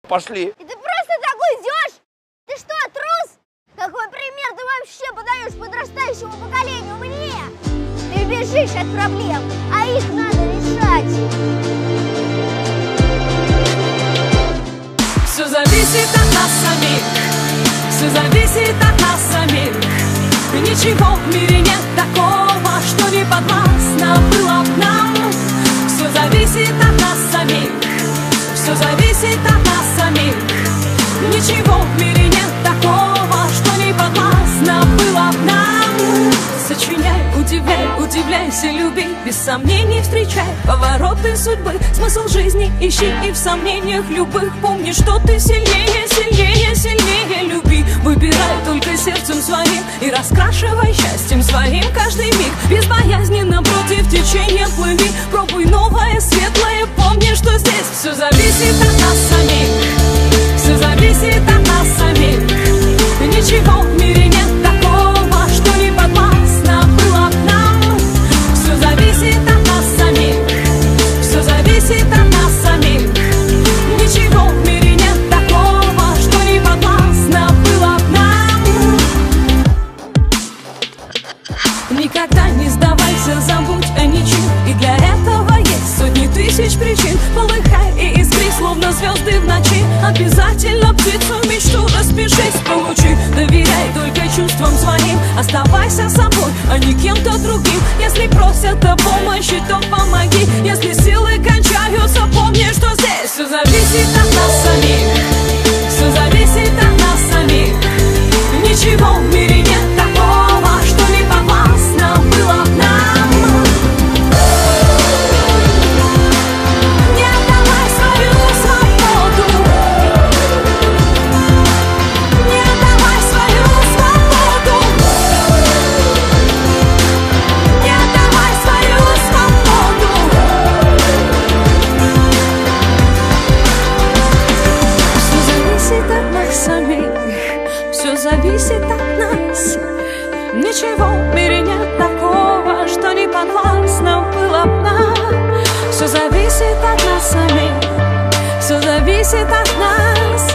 Пошли. И ты просто так уйдешь? Ты что, трус? Какой пример ты вообще подаешь подрастающему поколению мне? Ты бежишь от проблем, а их надо решать. Все зависит от нас самих, все зависит от нас самих. Ничего в мире нет такого, что не подвластно было б нам. Все зависит от нас самих, все зависит от нас самих. Ничего в мире нет такого, что не подвластно было б нам. Сочиняй, удивляй, удивляйся, люби, без сомнений встречай повороты судьбы, смысл жизни ищи, и в сомнениях любых помни, что ты сильнее, сильнее, сильнее. Люби, выбирай только сердцем своим и раскрашивай счастьем своим каждый миг. Безбоязненно против течения плыви, пробуй новое, светлое, помни, что здесь все зависит от нас самих, все зависит от нас самих. Ничего в мире нет такого, что не подвластно было б нам. Все зависит от нас самих, все зависит от нас самих. Ничего в мире нет такого, что не подвластно было б нам. Никогда не сдавайся, забудь о ничем, и для этого есть сотни тысяч причин. Полыхай и искри, словно звезды в ночи. Обязательно птицу мечту распишись, получи. Доверяй только чувствам своим, оставайся собой, а не кем-то другим. Если просят о помощи, то помоги. Если силы кончаются, помни, что здесь все зависит от нас самих, все зависит от нас самих. Ничего в мире нет такого, что не подвластно было б нам. Не отдавай свою свободу, не отдавай свою свободу, не отдавай свою свободу. Все зависит от нас самих, все зависит от нас. Ничего в мире нет такого, что не подвластно было б нам. Все зависит от нас самих, все зависит от нас.